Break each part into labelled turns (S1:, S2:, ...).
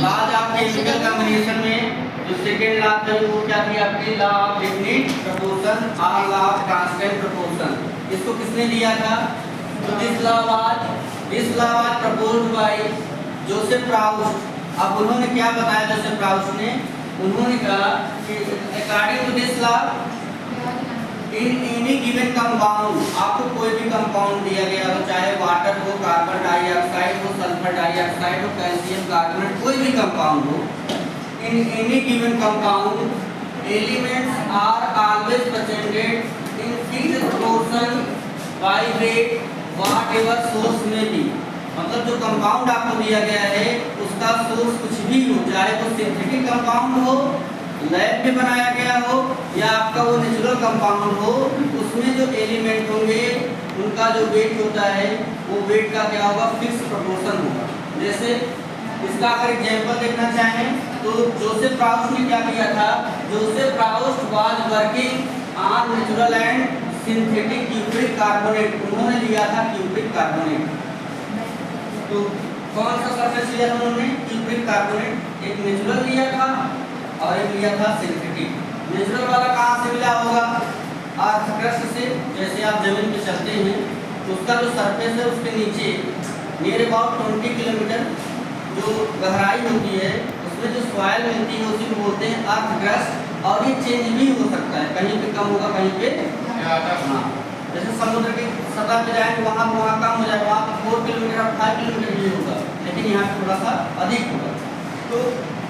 S1: आज आप chemical combination में जो सेकेंड लॉ था वो क्या थी आपकी लॉ ऑफ डेफिनिट प्रोपोर्शन और लॉ ऑफ कांस्टेंट प्रोपोर्शन। इसको किसने दिया था? तो this law was proposed by Joseph Proust. अब उन्होंने क्या बताया जोसेफ प्राउस्ट ने? उन्होंने कहा कि according to this law in any given compound, आपको कोई भी कंपाउंड दिया गया हो, चाहे वाटर हो, कार्बन डाइऑक्साइड हो, सल्फर डाइऑक्साइड हो, कैल्शियम कार्बोनेट, कोई भी कंपाउंड हो, in any given compound elements are always presented in fixed proportion by weight whatever source में बी। मतलब जो कंपाउंड आपको दिया गया है उसका सोर्स कुछ भी हो, चाहे वो सिंथेटिक कंपाउंड हो, लैब में बनाया गया हो, या आपका वो नेचुरल कंपाउंड हो, उसमें जो एलिमेंट होंगे उनका जो वेट होता है वो वेट का क्या होगा? फिक्स प्रोपोर्शन होगा। जैसे इसका अगर एग्जांपल देखना चाहें तो जोसेफ प्राउस्ट ने क्या किया था? Joseph Proust was working on natural and synthetic cupric carbonate. उन्होंने लिया था क्यूप्रिक कार्बोनेट। तो कौन सा सरफेस लिया था उन्होंने? Cupric carbonate. एक नेचुरल लिया था और एक लिया था सिंथेटिक। नेचुरल वाला कहाँ से मिला होगा? अर्थ क्रस्ट से। जैसे आप जमीन पे चलते हैं तो उसका जो सरफेस है उसके नीचे नियर अबाउट 20 किलोमीटर जो गहराई होती है उसमें जो सॉइल मिलती है उसी को बोलते हैं अर्थ क्रस्ट। और ये चेंज भी हो सकता है, कहीं पे कम होगा, कहीं पे हाँ। जैसे समुद्र की सतह पे जाएंगे वहाँ कम हो जाएगा, वहाँ 4 किलोमीटर और 5 किलोमीटर भी होगा, लेकिन यहाँ पे थोड़ा सा अधिक होगा। तो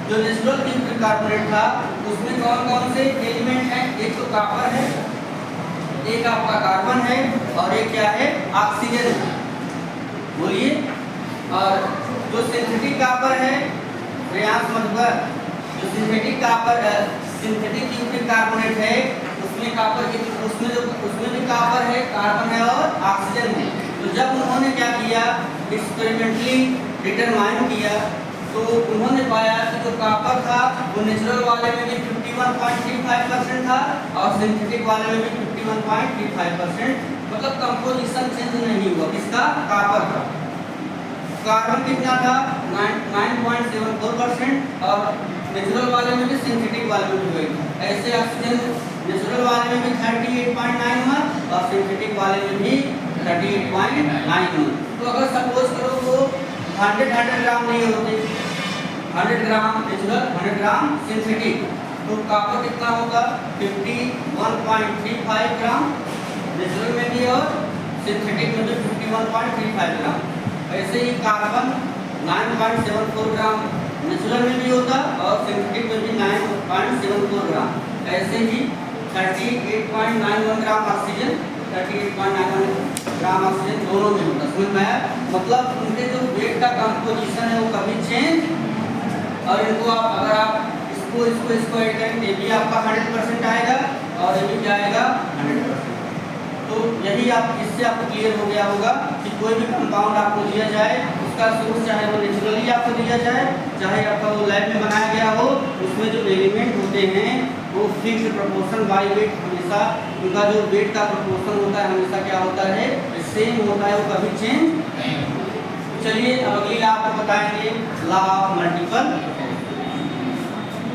S1: जो नेचुरल क्यूप्रिक कार्बोनेट था उसमें कौन कौन से एलिमेंट हैं? एक तो कॉपर है, एक आपका कार्बन है और एक क्या है? ऑक्सीजन है। बोलिए। और जो सिंथेटिक कॉपर है, प्रयास मधुकर, जो synthetic copper synthetic cupric carbonate है उसमें कॉपर की उसमें भी कॉपर है, कार्बन है और ऑक्सीजन है। तो जब उन्होंने क्या किया? एक्सपेरिमेंटली डिटरमाइन किया तो उन्होंने पाया कि जो कॉपर था वो नेचुरल वाले में भी 51.35% था और सिंथेटिक वाले में भी 51.35%। मतलब कंपोजिशन चेंज नहीं हुआ। किसका? कॉपर का। कार्बन कितना था? 9.74% और नेचुरल वाले में भी सिंथेटिक वाले में भी वही। ऐसे ऑक्सीजन नेचुरल वाले में भी 38.91 और सिंथेटिक वाले में भी 38.91। तो अगर सपोज करो वो 100 ग्राम नहीं होते, 100 ग्राम नेचुरल, 100 ग्राम सिंथेटिक, तो कॉपर कितना होगा? 51.35 ग्राम नेचुरल में भी और सिंथेटिक में भी 51.35 ग्राम। ऐसे ही कार्बन 9.74 ग्राम नेचुरल में भी होता और सिंथेटिक में भी 9.74 ग्राम। ऐसे ही 38.91 ग्राम ऑक्सीजन, 38.91 ग्राम ऑक्सीजन दोनों में होता। समझ में आया? मतलब उनके जो वेट का कंपोजिशन है वो कभी चेंज। और इनको आप अगर आप इसको ऐड करेंगे ये भी आपका 100% आएगा और ये भी क्या आएगा? 100%। तो यही आप इससे आपको क्लियर हो गया होगा कि कोई भी कंपाउंड आपको दिया जाए उसका सोर्स चाहे वो नेचुरली आपको दिया जाए, चाहे आपका वो लैब में बनाया गया हो, उसमें जो एलिमेंट होते हैं वो फिक्स्ड प्रोपोर्शन बाय वेट, हमेशा उनका जो वेट का प्रोपोर्शन होता है हमेशा क्या होता है? सेम होता है, वो कभी चेंज नहीं होता। चलिए अब अगली आपको बताएंगे लॉ ऑफ मल्टीपल